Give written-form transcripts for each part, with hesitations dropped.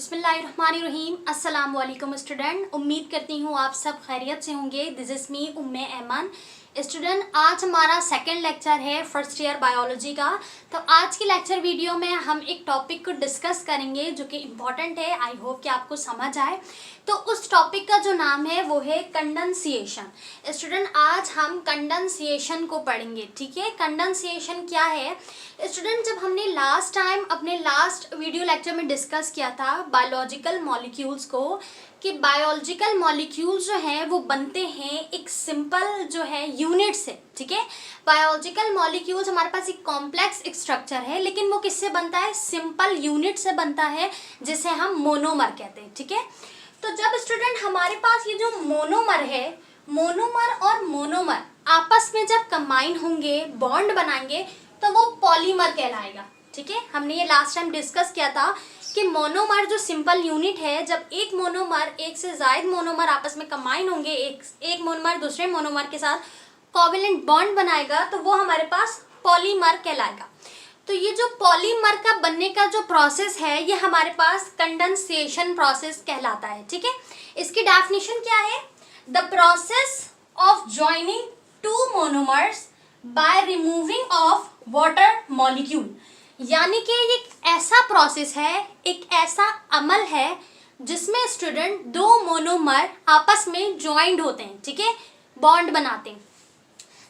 बिस्मिल्लाहिर्रहमानिर्रहीम। अस्सलाम वालेकुम स्टूडेंट, उम्मीद करती हूँ आप सब खैरियत से होंगे। This is me Umme Ayman. Student, आज हमारा सेकंड लेक्चर है फर्स्ट ईयर बायोलॉजी का। तो आज की लेक्चर वीडियो में हम एक टॉपिक को डिस्कस करेंगे जो कि इम्पॉर्टेंट है। आई होप कि आपको समझ आए। तो उस टॉपिक का जो नाम है वो है कंडेंसेशन। स्टूडेंट, आज हम कंडेंसेशन को पढ़ेंगे। ठीक है, कंडेंसेशन क्या है स्टूडेंट? जब हमने लास्ट टाइम अपने लास्ट वीडियो लेक्चर में डिस्कस किया था बायोलॉजिकल मॉलिक्यूल्स को, कि बायोलॉजिकल मॉलिक्यूल्स जो हैं वो बनते हैं एक सिंपल जो है यूनिट से। ठीक है, बायोलॉजिकल मॉलिक्यूल्स हमारे पास एक कॉम्प्लेक्स स्ट्रक्चर है, लेकिन वो किससे बनता है? सिंपल यूनिट से बनता है, जिसे हम मोनोमर कहते हैं। ठीक है, तो जब स्टूडेंट हमारे पास ये जो मोनोमर है, मोनोमर और मोनोमर आपस में जब कंबाइन होंगे, बॉन्ड बनाएंगे, तो वो पॉलीमर कहलाएगा। ठीक है, हमने ये लास्ट टाइम डिस्कस किया था कि मोनोमर जो सिंपल यूनिट है, जब एक मोनोमर एक से ज़्यादा मोनोमर आपस में कंबाइन होंगे, एक मोनोमर दूसरे मोनोमर के साथ कोवेलेंट बॉन्ड बनाएगा, तो वो हमारे पास पॉलीमर कहलाएगा। तो ये जो पॉलीमर का बनने का जो प्रोसेस है, ये हमारे पास कंडेंसेशन प्रोसेस कहलाता है। ठीक है, इसकी डेफिनेशन क्या है? The process of joining two monomers bye removing of water molecule. यानी कि ये एक ऐसा प्रोसेस है, एक ऐसा अमल है जिसमें स्टूडेंट दो मोनोमर आपस में ज्वाइंट होते हैं। ठीक है, बॉन्ड बनाते हैं।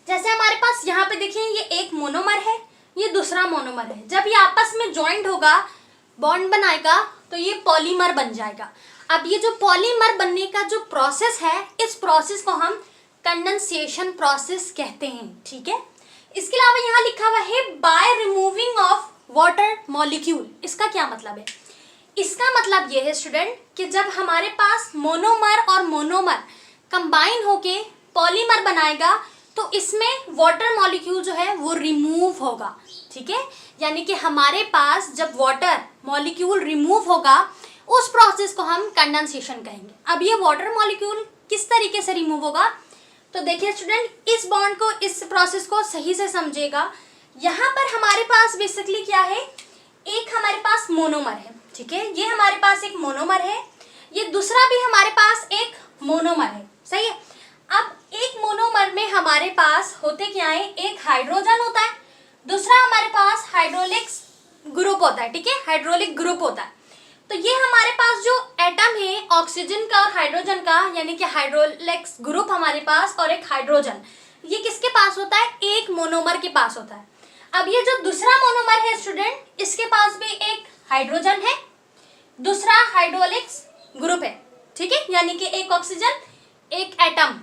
जैसे हमारे पास यहाँ पे देखिए, ये एक मोनोमर है, ये दूसरा मोनोमर है। जब ये आपस में ज्वाइंट होगा, बॉन्ड बनाएगा, तो ये पॉलीमर बन जाएगा। अब ये जो पॉलीमर बनने का जो प्रोसेस है, इस प्रोसेस को हम कंडेंसेशन प्रोसेस कहते हैं। ठीक है, इसके अलावा यहाँ लिखा हुआ है bye removing of water molecule. इसका क्या मतलब है? इसका मतलब ये है स्टूडेंट कि जब हमारे पास मोनोमर और मोनोमर कंबाइन होके पॉलीमर बनाएगा, तो इसमें वाटर मॉलिक्यूल जो है वो रिमूव होगा। ठीक है, यानी कि हमारे पास जब वाटर मॉलिक्यूल रिमूव होगा, उस प्रोसेस को हम कंडेंसेशन कहेंगे। अब ये वाटर मॉलिक्यूल किस तरीके से रिमूव होगा? तो देखिए स्टूडेंट, इस बॉन्ड को, इस प्रोसेस को सही से समझिएगा। यहाँ पर हमारे पास बेसिकली क्या है? एक हमारे पास मोनोमर है। ठीक है, ये हमारे पास एक मोनोमर है, ये दूसरा भी हमारे पास एक मोनोमर है। सही है। अब एक मोनोमर में हमारे पास होते क्या है? एक हाइड्रोजन होता है, दूसरा हमारे पास हाइड्रोलिक्स ग्रुप होता है। ठीक है, हाइड्रोलिक ग्रुप होता है। तो ये हमारे पास जो एटम है ऑक्सीजन का और हाइड्रोजन का, यानी कि हाइड्रोलिक्स ग्रुप हमारे पास और एक हाइड्रोजन, ये किसके पास होता है? एक मोनोमर के पास होता है। अब ये जो दूसरा मोनोमर है स्टूडेंट, इसके पास भी एक हाइड्रोजन है, दूसरा हाइड्रोलिक्स ग्रुप है। ठीक है, यानी कि एक ऑक्सीजन, एक एटम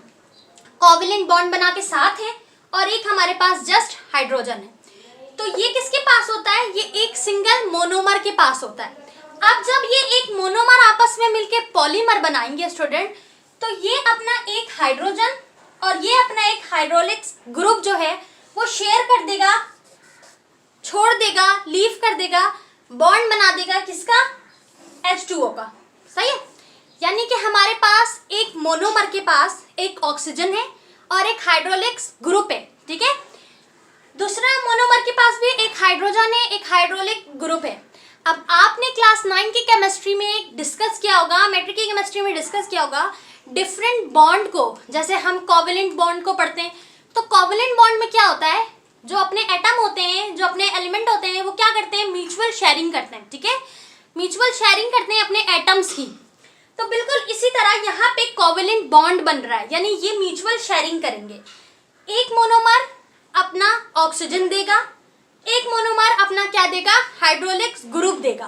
कोवेलेंट बॉन्ड बना के साथ है, और एक हमारे पास जस्ट हाइड्रोजन है। तो ये किसके पास होता है? ये एक सिंगल मोनोमर के पास होता है। अब जब ये एक मोनोमर आपस में मिलके पॉलीमर बनाएंगे स्टूडेंट, तो ये अपना एक हाइड्रोजन और ये अपना एक हाइड्रोलिक्स ग्रुप जो है वो शेयर कर देगा, छोड़ देगा, लीव कर देगा, बॉन्ड बना देगा किसका? H2O का। सही है, यानी कि हमारे पास एक मोनोमर के पास एक ऑक्सीजन है और एक हाइड्रोलिक्स ग्रुप है। ठीक है, दूसरा मोनोमर के पास भी एक हाइड्रोजन है, एक हाइड्रोलिक ग्रुप है। अब आपने क्लास 9 की केमिस्ट्री में डिस्कस किया होगा, मैट्रिक की केमिस्ट्री में डिस्कस किया होगा, डिफरेंट बॉन्ड को। जैसे हम कोवेलेंट बॉन्ड को पढ़ते हैं, तो कोवेलेंट बॉन्ड में क्या होता है? जो अपने एटम होते हैं, जो अपने एलिमेंट होते हैं, वो क्या करते हैं? म्यूचुअल शेयरिंग करते हैं। ठीक है, म्यूचुअल शेयरिंग करते हैं अपने एटम्स की। तो बिल्कुल इसी तरह यहाँ पे कोवेलेंट बॉन्ड बन रहा है, यानी ये म्यूचुअल शेयरिंग करेंगे। एक मोनोमर अपना ऑक्सीजन देगा, एक मोनोमर अपना क्या देगा? हाइड्रोलिक्स ग्रुप देगा।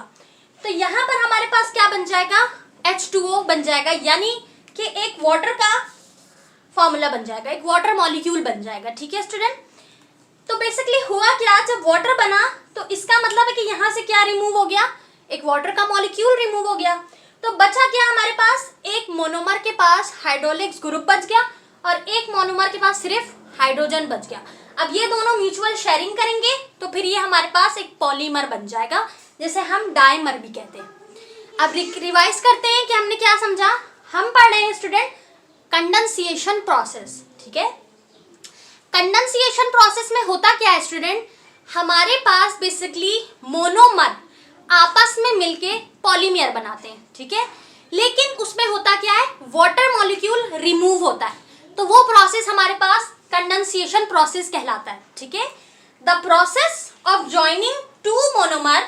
तो यहाँ पर हमारे पास क्या बन जाएगा? H2O बन जाएगा, यानी कि एक वाटर का फॉर्मूला बन जाएगा, एक वाटर मॉलिक्यूल बन जाएगा। ठीक है स्टूडेंट, तो बेसिकली हुआ क्या? जब वाटर बना, तो इसका मतलब है कि यहाँ से क्या रिमूव हो गया? एक वाटर का मॉलिक्यूल रिमूव हो गया। तो बचा क्या हमारे पास? एक मोनोमर के पास हाइड्रोलिक्स ग्रुप बच गया और एक मोनोमर के पास सिर्फ हाइड्रोजन बच गया। अब ये दोनों म्यूचुअल शेयरिंग करेंगे, तो फिर ये हमारे पास एक पॉलीमर बन जाएगा, जिसे हम डायमर भी कहते हैं। अब रिवाइज करते हैं कि हमने क्या समझा। हम पढ़ रहे हैं स्टूडेंट कंडेंसेशन प्रोसेस। ठीक है, कंडेंसेशन प्रोसेस में होता क्या है स्टूडेंट? हमारे पास बेसिकली मोनोमर आपस में मिलके पॉलीमर बनाते हैं, ठीक है। लेकिन उसमें होता क्या है, वाटर मॉलिक्यूल रिमूव होता है, तो वो प्रोसेस हमारे पास कंडेंसेशन प्रोसेस कहलाता है, ठीक है। The process of joining two monomer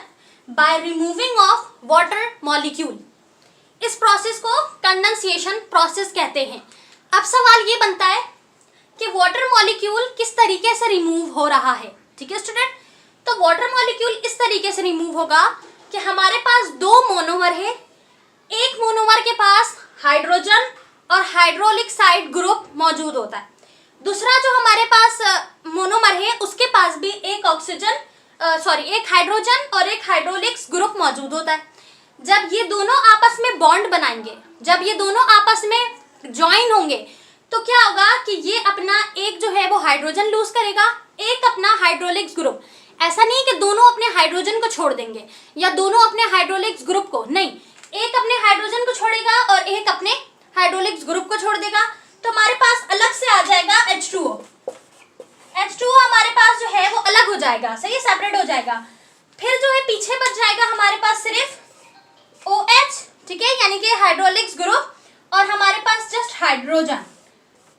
bye removing of water molecule, इस प्रोसेस को कंडेंसेशन प्रोसेस कहते हैं। अब सवाल ये बनता है कि वाटर मॉलिक्यूल किस तरीके से रिमूव हो रहा है, ठीक है स्टूडेंट। तो वाटर मॉलिक्यूल इस तरीके से रिमूव होगा कि हमारे पास दो मोनोमर है, एक मोनोमर के पास हाइड्रोजन और हाइड्रोलिक साइड ग्रुप मौजूद होता है, दूसरा जो हमारे पास मोनोमर है उसके पास भी एक एक हाइड्रोजन और एक हाइड्रोलिक्स ग्रुप मौजूद होता है। जब ये दोनों आपस में बॉन्ड बनाएंगे, जब ये दोनों आपस में ज्वाइन होंगे, तो क्या होगा कि ये अपना एक जो है वो हाइड्रोजन लूज करेगा, एक अपना हाइड्रोलिक्स ग्रुप। ऐसा नहीं कि दोनों अपने हाइड्रोजन को छोड़ देंगे या दोनों अपने हाइड्रोलिक्स ग्रुप को, नहीं, एक अपने हाइड्रोजन को छोड़ेगा और एक अपने हाइड्रोलिक्स ग्रुप को छोड़ देगा, तो हमारे पास अलग से आ जाएगा H2O। H2O हमारे पास जो है वो अलग हो जाएगा, सही है, सेपरेट हो जाएगा। फिर जो है पीछे बच जाएगा हमारे पास सिर्फ OH, ठीक है, यानी कि हाइड्रोलिक्स ग्रुप, और हमारे पास जस्ट हाइड्रोजन,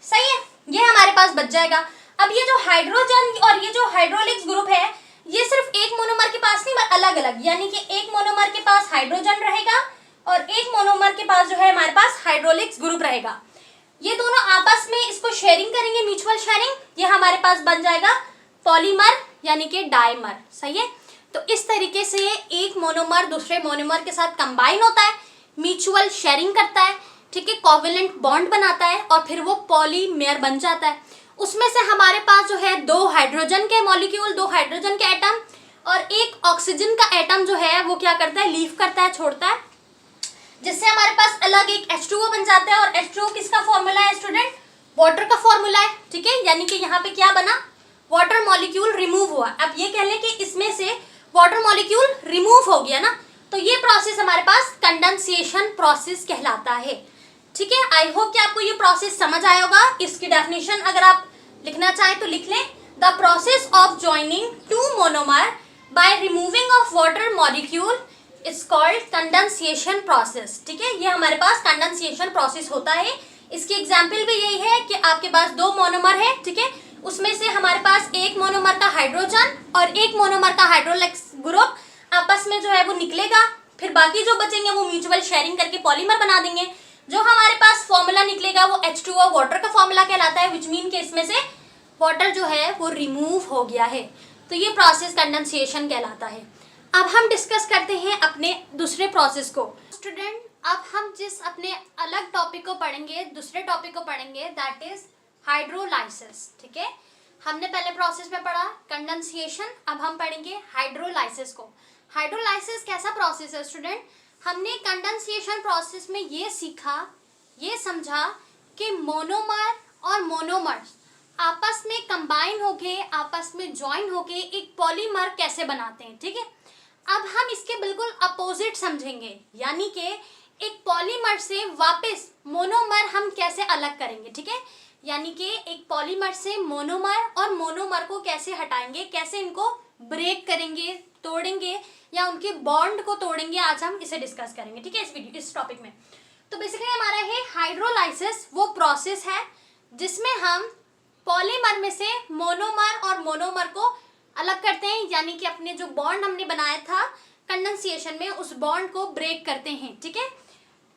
सही है, ये हमारे पास बच जाएगा। अब ये जो हाइड्रोजन और ये जो हाइड्रोलिक्स ग्रुप है, ये सिर्फ एक मोनोमर के पास नहीं, अलग अलग, यानी कि एक मोनोमर के पास हाइड्रोजन रहेगा और एक मोनोमर के पास जो है हमारे पास हाइड्रोलिक्स ग्रुप रहेगा। ये दोनों आपस में इसको शेयरिंग करेंगे, म्यूचुअल शेयरिंग, ये हमारे पास बन जाएगा पॉलीमर यानी कि डाइमर, सही है। तो इस तरीके से ये एक मोनोमर दूसरे मोनोमर के साथ कंबाइन होता है, म्यूचुअल शेयरिंग करता है, ठीक है, कोवेलेंट बॉन्ड बनाता है और फिर वो पॉलीमर बन जाता है। उसमें से हमारे पास जो है दो हाइड्रोजन के मॉलिक्यूल, दो हाइड्रोजन के एटम और एक ऑक्सीजन का एटम जो है वो क्या करता है, लीव करता है, छोड़ता है, जिससे हमारे पास अलग एक H2O बन जाता है। और H2O किसका फॉर्मूला है स्टूडेंट, वाटर का फॉर्मूला है, ठीक है, यानी कि यहाँ पे क्या बना, वाटर मॉलिक्यूल रिमूव हुआ। अब ये कह लें कि इसमें से वाटर मॉलिक्यूल रिमूव हो गया ना, तो ये प्रोसेस हमारे पास कंडेंसेशन प्रोसेस कहलाता है, ठीक है। आई होप कि आपको ये प्रोसेस समझ आया होगा। इसकी डेफिनेशन अगर आप लिखना चाहें तो लिख लें, the process of joining two monomer bye removing of water molecule is called condensation process, ठीक है, ये हमारे पास कंडेंसेशन प्रोसेस होता है। इसकी एग्जाम्पल भी यही है कि आपके पास दो मोनोमर है, ठीक है, उसमें से हमारे पास एक मोनोमर का हाइड्रोजन और एक मोनोमर का हाइड्रोलिक्स ग्रुप आपस में जो है वो निकलेगा, फिर बाकी जो बचेंगे वो म्यूचुअल शेयरिंग करके पॉलीमर बना देंगे। जो हमारे पास फॉर्मूला निकलेगा वो H2O वाटर का फॉर्मूला कहलाता है, विच मीन के इसमें से वाटर जो है वो रिमूव हो गया है, तो ये प्रोसेस कंडेंसेशन कहलाता है। अब हम डिस्कस करते हैं अपने दूसरे प्रोसेस को। स्टूडेंट, अब हम जिस अपने अलग टॉपिक को पढ़ेंगे, दूसरे टॉपिक को पढ़ेंगे, दैट इज हाइड्रोलाइसिस, ठीक है। हमने पहले प्रोसेस में पढ़ा कंडेंसेशन, अब हम पढ़ेंगे हाइड्रोलाइसिस को। हाइड्रोलाइसिस कैसा प्रोसेस है स्टूडेंट, हमने कंडेंसेशन प्रोसेस में ये सीखा, ये समझा कि मोनोमर और मोनोमर्स आपस में कंबाइन होके, आपस में ज्वाइन होके एक पॉलीमर कैसे बनाते हैं, ठीक है। अब हम इसके बिल्कुल अपोजिट समझेंगे, यानी कि एक पॉलीमर से वापस मोनोमर हम कैसे अलग करेंगे, ठीक है, यानी कि एक पॉलीमर से मोनोमर और मोनोमर को कैसे हटाएंगे, कैसे इनको ब्रेक करेंगे, तोड़ेंगे या उनके बॉन्ड को तोड़ेंगे, आज हम इसे डिस्कस करेंगे, ठीक है, इस टॉपिक में। तो बेसिकली हमारा है हाइड्रोलाइसिस, वो प्रोसेस है जिसमें हम पॉलीमर में से मोनोमर और मोनोमर को अलग करते हैं, यानी कि अपने जो बॉन्ड हमने बनाया था कंडेंसेशन में उस बॉन्ड को ब्रेक करते हैं, ठीक है।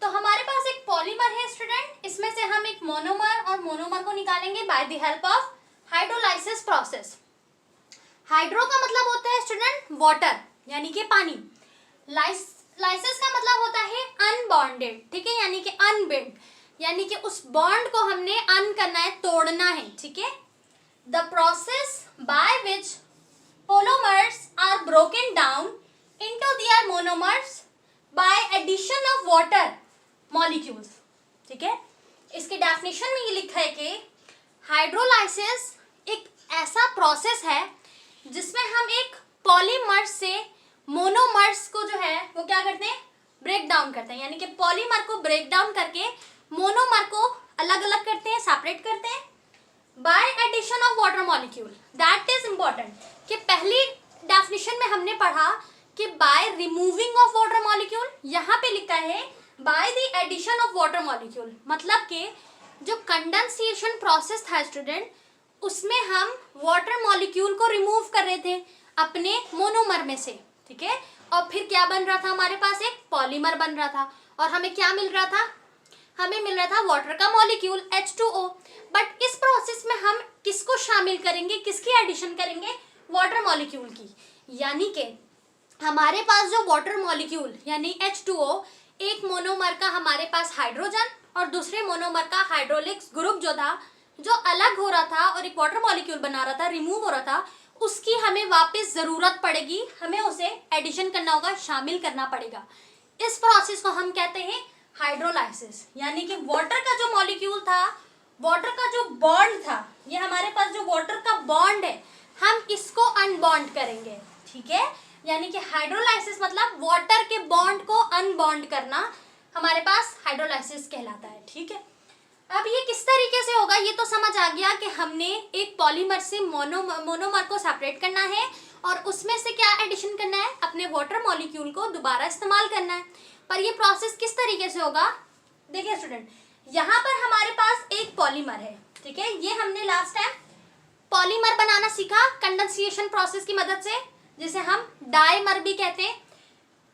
तो हमारे पास एक पॉलीमर है स्टूडेंट, इसमें से हम एक मोनोमर और मोनोमर को निकालेंगे by the help of hydrolysis process. Hydro का मतलब होता है स्टूडेंट वाटर, यानी कि पानी। लाइसिस का मतलब होता है अनबॉन्डेड, ठीक है, यानी कि अनबॉन्ड, यानी कि उस बॉन्ड को हमने अन करना है, तोड़ना है, ठीक है। The process by which polymers are broken down into their monomers by addition of water molecules, ठीक है। इसके डेफिनेशन में ये लिखा है कि हाइड्रोलाइसिस एक ऐसा प्रोसेस है जिसमें हम एक पॉलीमर से मोनोमर्स को जो है वो क्या करते हैं, ब्रेक डाउन करते हैं, यानी कि पॉलीमर को ब्रेक डाउन करके मोनोमर को अलग अलग करते हैं, सेपरेट करते हैं by addition of water molecule. That is important कि पहली डेफिनेशन में हमने पढ़ा कि by removing of water molecule, यहाँ पे लिखा है by the addition of water molecule, मतलब कि जो कंडेंसेशन प्रोसेस था स्टूडेंट, उसमें हम वाटर मॉलिक्यूल को रिमूव कर रहे थे अपने मोनोमर में से, ठीक है। और फिर क्या बन रहा था, हमारे पास एक पॉलीमर बन रहा था और हमें क्या मिल रहा था, हमें मिल रहा था वाटर का मॉलिक्यूल H2O। बट इस प्रोसेस में हम किसको शामिल करेंगे, किसकी एडिशन करेंगे, वाटर मॉलिक्यूल की। यानी कि हमारे पास जो वाटर मॉलिक्यूल यानी H2O, एक मोनोमर का हमारे पास हाइड्रोजन और दूसरे मोनोमर का हाइड्रोलिक्स ग्रुप जो था, जो अलग हो रहा था और एक वाटर मॉलिक्यूल बना रहा था, रिमूव हो रहा था, उसकी हमें वापस ज़रूरत पड़ेगी, हमें उसे एडिशन करना होगा, शामिल करना पड़ेगा। इस प्रोसेस को हम कहते हैं हाइड्रोलाइसिस। यानी कि वाटर का जो मॉलिक्यूल था, वाटर का जो बॉन्ड था, ये हमारे पास जो वाटर का बॉन्ड है, हम इसको अनबॉन्ड करेंगे, ठीक है। यानी कि हाइड्रोलाइसिस मतलब वाटर के बॉन्ड को अनबॉन्ड करना, हमारे पास हाइड्रोलाइसिस कहलाता है, ठीक है। अब ये किस तरीके से होगा, ये तो समझ आ गया कि हमने एक पॉलीमर से मोनोमर को सेपरेट करना है और उसमें से क्या एडिशन करना है, अपने वाटर मॉलिक्यूल को दोबारा इस्तेमाल करना है। पर ये प्रोसेस किस तरीके से होगा, देखिए स्टूडेंट, यहाँ पर हमारे पास एक पॉलीमर है, ठीक है। ये हमने लास्ट टाइम पॉलीमर बनाना सीखा कंडेंसेशन प्रोसेस की मदद से, जिसे हम डाइमर भी कहते हैं।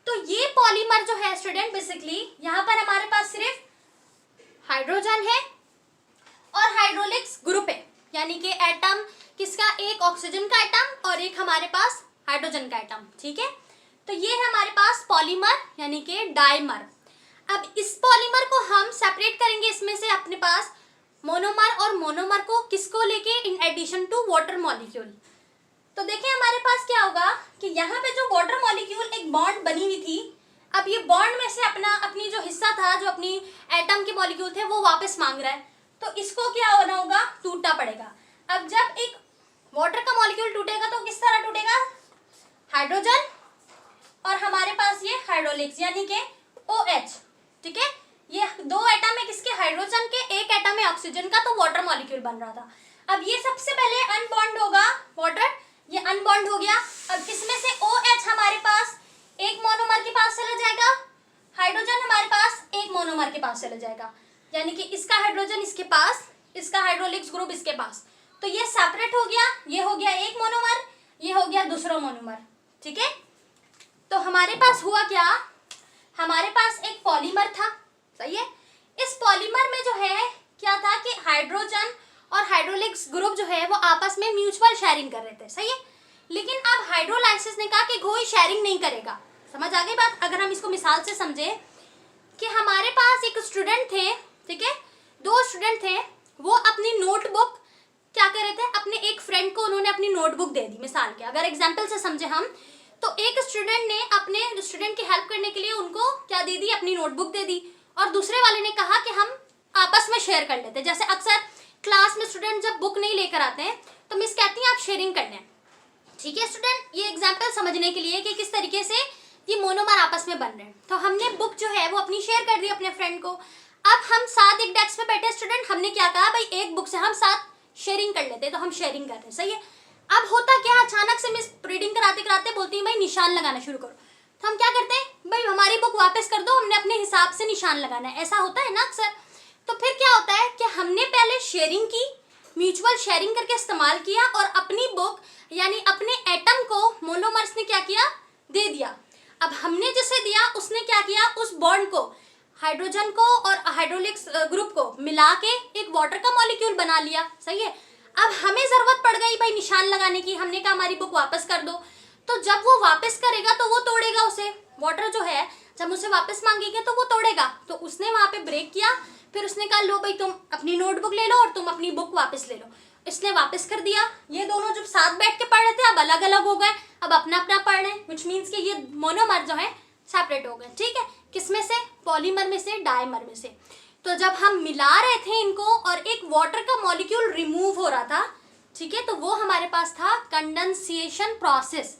तो ये पॉलीमर जो है स्टूडेंट, बेसिकली यहाँ पर हमारे पास सिर्फ हाइड्रोजन है और हाइड्रोलिक्स ग्रुप है, यानी कि एटम किसका, एक ऑक्सीजन का एटम और एक हमारे पास हाइड्रोजन का एटम, ठीक है। तो ये है हमारे पास पॉलीमर यानी कि डाइमर। अब इस पॉलीमर को हम सेपरेट करेंगे इसमें से अपने पास मोनोमर, और मोनोमर को किसको लेके, in addition to water molecule. तो देखिए हमारे पास क्या होगा कि यहाँ पे जो वाटर मॉलिक्यूल एक बॉन्ड बनी हुई थी, अब ये बॉन्ड में से अपनी जो हिस्सा था, जो अपनी एटम के मॉलिक्यूल थे, वो वापस मांग रहा है, तो इसको क्या होना होगा, टूटना पड़ेगा। अब जब एक वाटर का मॉलिक्यूल टूटेगा तो किस तरह टूटेगा, हाइड्रोजन और हमारे पास ये हाइड्रोलिक्स यानी कि OH, ठीक है। ये दो एटम है किसके, हाइड्रोजन के, एक एटम है ऑक्सीजन का, तो वाटर मॉलिक्यूल बन रहा था। अब ये सबसे पहले अनबॉन्ड होगा वाटर, ये अनबॉन्ड हो गया। अब इसमें से OH हमारे पास एक मोनोमर के पास चला जाएगा, हाइड्रोजन हमारे पास एक मोनोमर के पास चला जाएगा, यानी कि इसका हाइड्रोजन इसके पास, इसका हाइड्रोलिक्स ग्रुप इसके पास। तो ये सेपरेट हो गया, ये हो गया एक मोनोमर, ये हो गया दूसरा मोनोमर, ठीक है। तो हमारे पास हुआ क्या, हमारे पास एक पॉलीमर था, सही है। इस पॉलीमर में जो है क्या था कि हाइड्रोजन और हाइड्रोलिक्स ग्रुप जो है वो आपस में म्यूचुअल शेयरिंग कर रहे थे, सही है। लेकिन अब हाइड्रोलाइसिस ने कहा कि कोई शेयरिंग नहीं करेगा। समझ आ गई बात। अगर हम इसको मिसाल से समझे कि हमारे पास एक स्टूडेंट थे, ठीक है, दो स्टूडेंट थे, वो अपनी नोटबुक क्या कर रहे थे, अपने एक फ्रेंड को उन्होंने अपनी नोटबुक दे दी। मिसाल के अगर एग्जाम्पल से समझे हम, तो एक स्टूडेंट ने अपने स्टूडेंट की हेल्प करने के लिए उनको क्या दे दी, अपनी नोटबुक दे दी, और दूसरे वाले ने कहा कि हम आपस में शेयर कर लेते हैं। जैसे अक्सर क्लास में स्टूडेंट जब बुक नहीं लेकर आते हैं तो मिस कहती हैं आप शेयरिंग कर लें, ठीक है स्टूडेंट। ये एग्जाम्पल समझने के लिए कि किस तरीके से ये मोनोमर आपस में बन रहे हैं। तो हमने बुक जो है वो अपनी शेयर कर दी अपने फ्रेंड को। अब हम साथ एक डेस्क पे बैठे स्टूडेंट, हमने क्या कहा, भाई एक बुक से हम साथ शेयरिंग कर लेते हैं, तो हम शेयरिंग कर रहे हैं, सही है। अब होता क्या, अचानक से मिस रीडिंग कराते कराते बोलती है भाई निशान लगाना शुरू करो। तो हम क्या करते हैं, भाई हमारी बुक वापस कर दो, हमने अपने हिसाब से निशान लगाना है, ऐसा होता है ना अक्सर। तो फिर क्या होता है कि हमने पहले शेयरिंग की, म्यूचुअल शेयरिंग करके इस्तेमाल किया, और अपनी बुक यानी अपने एटम को मोनोमर्स ने क्या किया, दे दिया। अब हमने जिसे दिया उसने क्या किया, उस बॉन्ड को, हाइड्रोजन को और हाइड्रोलिक्स ग्रुप को मिला के एक वाटर का मॉलिक्यूल बना लिया, सही है। अब हमें जरूरत पड़ गई भाई निशान लगाने की, हमने कहा हमारी बुक वापस कर दो। तो जब वो वापस करेगा तो वो तोड़ेगा उसे, वाटर जो है जब उसे वापस मांगेगा तो वो तोड़ेगा। तो उसने वहां पे ब्रेक किया, फिर उसने कहा लो भाई तुम अपनी नोटबुक ले लो और तुम अपनी बुक वापस ले लो। इसने वापस कर दिया। ये दोनों जब साथ बैठ के पढ़ रहे थे अब अलग अलग हो गए, अब अपना अपना पढ़ रहे हैं, विच मीन्स कि ये मोनोमर जो है सेपरेट हो गए, ठीक है। किसमें से, पॉलीमर में से, डाइमर में से। तो जब हम मिला रहे थे इनको और एक वाटर का मॉलिक्यूल रिमूव हो रहा था, ठीक है, तो वो हमारे पास था कंडेंसेशन प्रोसेस।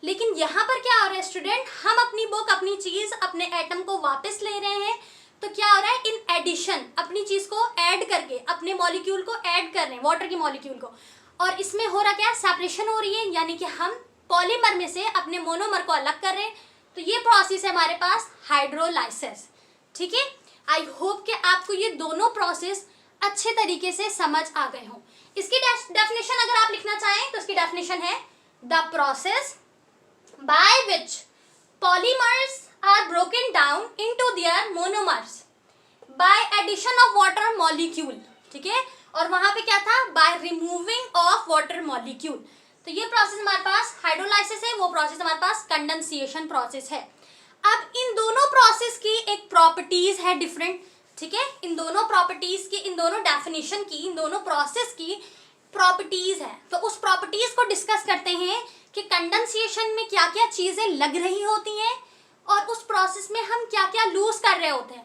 लेकिन यहाँ पर क्या हो रहा है स्टूडेंट, हम अपनी बुक, अपनी चीज, अपने एटम को वापस ले रहे हैं। तो क्या हो रहा है, इन एडिशन, अपनी चीज को ऐड करके, अपने मॉलिक्यूल को ऐड कर रहे हैं, वाटर के मॉलिक्यूल को, और इसमें हो रहा क्या, सेपरेशन हो रही है, यानी कि हम पॉलीमर में से अपने मोनोमर को अलग कर रहे हैं। तो ये प्रोसेस है हमारे पास हाइड्रोलाइसिस। ठीक है, आई होप कि आपको ये दोनों प्रोसेस अच्छे तरीके से समझ आ गए हों। इसकी डेफिनेशन अगर आप लिखना चाहें तो इसकी डेफिनेशन है the process by which polymers are broken down into their monomers by addition of water molecule. ठीक है, और वहां पे क्या था, by removing of water molecule. तो ये प्रोसेस हमारे पास हाइड्रोलाइसिस है, वो प्रोसेस हमारे पास कंडेंसेशन प्रोसेस है। अब इन दोनों प्रोसेस की एक प्रॉपर्टीज है डिफरेंट। ठीक है, इन दोनों प्रॉपर्टीज की, इन दोनों डेफिनेशन की, इन दोनों प्रोसेस की प्रॉपर्टीज है। तो उस प्रॉपर्टीज को डिस्कस करते हैं कि कंडेंसेशन में क्या क्या चीजें लग रही होती हैं और उस प्रोसेस में हम क्या क्या लूज कर रहे होते हैं।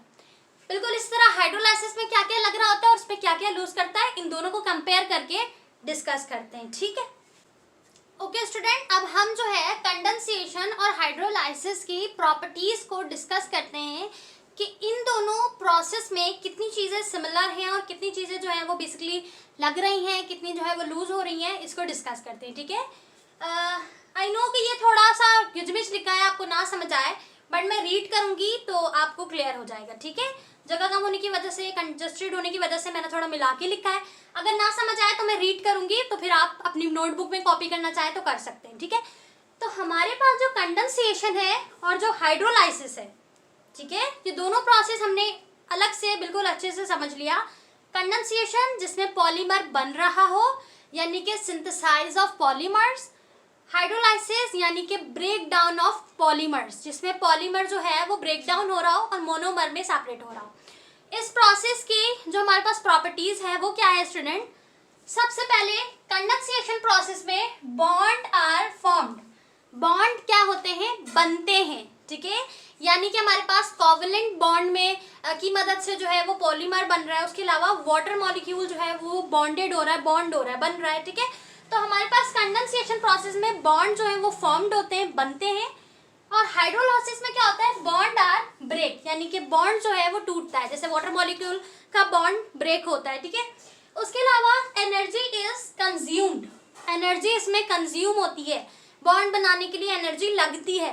बिल्कुल इस तरह हाइड्रोलाइसिस में क्या क्या लग रहा होता है और उसमें क्या क्या लूज करता है, इन दोनों को कंपेयर करके डिस्कस करते हैं। ठीक है, ओके स्टूडेंट, अब हम जो है कंडेंसेशन और हाइड्रोलाइसिस की प्रॉपर्टीज को डिस्कस करते हैं कि इन दोनों प्रोसेस में कितनी चीज़ें सिमिलर हैं और कितनी चीज़ें जो है वो बेसिकली लग रही हैं, कितनी जो है वो लूज हो रही हैं, इसको डिस्कस करते हैं। ठीक है, आई नो कि ये थोड़ा सा गिजमिज लिखा है, आपको ना समझ आए, बट मैं रीड करूंगी तो आपको क्लियर हो जाएगा। ठीक है, जगह कम होने की वजह से, कंजस्टेड होने की वजह से मैंने थोड़ा मिला के लिखा है। अगर ना समझ आए तो मैं रीड करूंगी, तो फिर आप अपनी नोटबुक में कॉपी करना चाहे तो कर सकते हैं। ठीक है, तो हमारे पास जो कंडेंसेशन है और जो हाइड्रोलाइसिस है, ठीक है, ये दोनों प्रोसेस हमने अलग से बिल्कुल अच्छे से समझ लिया। कंडेंसेशन जिसमें पॉलीमर बन रहा हो, यानी कि सिंथेसाइज ऑफ पॉलीमर्स। हाइड्रोलाइसिस यानी कि ब्रेक डाउन ऑफ पॉलीमर्स, जिसमें पॉलीमर जो है वो ब्रेक डाउन हो रहा हो और मोनोमर में सेपरेट हो रहा हो। इस प्रोसेस की जो हमारे पास प्रॉपर्टीज है वो क्या है स्टूडेंट? सबसे पहले कंडेंसेशन प्रोसेस में बॉन्ड आर फॉर्म्ड। बॉन्ड क्या होते हैं? बनते हैं। ठीक है, यानी कि हमारे पास कोवलेंट बॉन्ड में की मदद से जो है वो पॉलीमर बन रहा है, उसके अलावा वाटर मॉलिक्यूल जो है वो बॉन्डेड हो रहा है, बॉन्ड हो रहा है, बन रहा है। ठीक है, तो हमारे पास कंडेंसेशन प्रोसेस में बॉन्ड जो है वो फॉर्म्ड होते हैं, बनते हैं। और हाइड्रोलाइसिस में क्या होता है? बॉन्ड आर ब्रेक, यानी कि बॉन्ड जो है वो टूटता है, जैसे वाटर मॉलिक्यूल का बॉन्ड ब्रेक होता है। ठीक है, उसके अलावा एनर्जी इज कंज्यूम्ड, एनर्जी इसमें कंज्यूम होती है, बॉन्ड बनाने के लिए एनर्जी लगती है।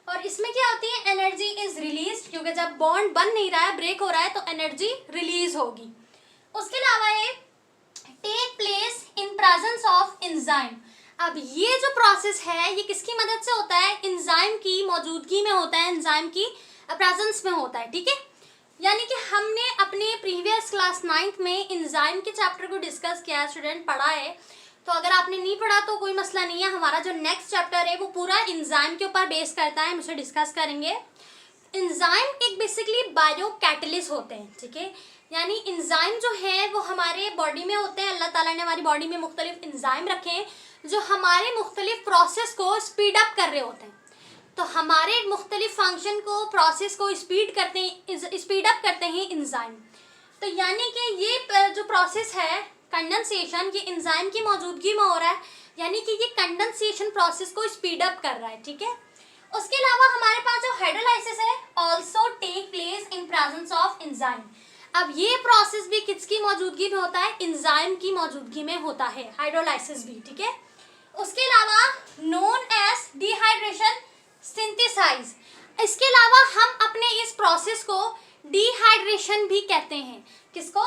और इसमें क्या होती है? एनर्जी इज रिलीज, क्योंकि जब बॉन्ड बन नहीं रहा है, ब्रेक हो रहा है, तो एनर्जी रिलीज होगी। उसके अलावा ये take place in presence of enzyme. अब ये जो प्रोसेस है ये किसकी मदद से होता है? एंजाइम की मौजूदगी में होता है, एंजाइम की प्रेजेंस में होता है। ठीक है, यानी कि हमने अपने प्रीवियस क्लास 9th में एंजाइम के चैप्टर को डिस्कस किया, स्टूडेंट पढ़ा है। तो अगर आपने नहीं पढ़ा तो कोई मसला नहीं है, हमारा जो नेक्स्ट चैप्टर है वो पूरा एंजाइम के ऊपर बेस करता है, हम उसे डिस्कस करेंगे। एंजाइम एक बेसिकली बायो कैटलिस्ट होते हैं। ठीक है, यानी एंजाइम जो है वो हमारे बॉडी में होते हैं। अल्लाह ताला ने हमारी बॉडी में मुख्तलिफ एंजाइम रखे हैं जो हमारे मुख्तलिफ प्रोसेस को स्पीड अप कर रहे होते हैं। तो हमारे मुख्तलिफ फंक्शन को, प्रोसेस को स्पीड अप करते हैं एंजाइम। तो यानी कि ये जो प्रोसेस है कंडेंसेशन, ये एंजाइम की मौजूदगी में हो रहा है, यानी कि ये कंडेंसेशन प्रोसेस को स्पीड अप कर रहा है। ठीक है, उसके अलावा हमारे पास जो हाइड्रोलाइसिस है also take place in presence of enzyme. अब ये प्रोसेस भी किसकी मौजूदगी में होता है? एंजाइम की मौजूदगी में होता है हाइड्रोलाइसिस भी। ठीक है, उसके अलावा नोन एज डिहाइड्रेशन सिंथेसाइज, इसके अलावा हम अपने इस प्रोसेस को डिहाइड्रेशन भी कहते हैं। किसको?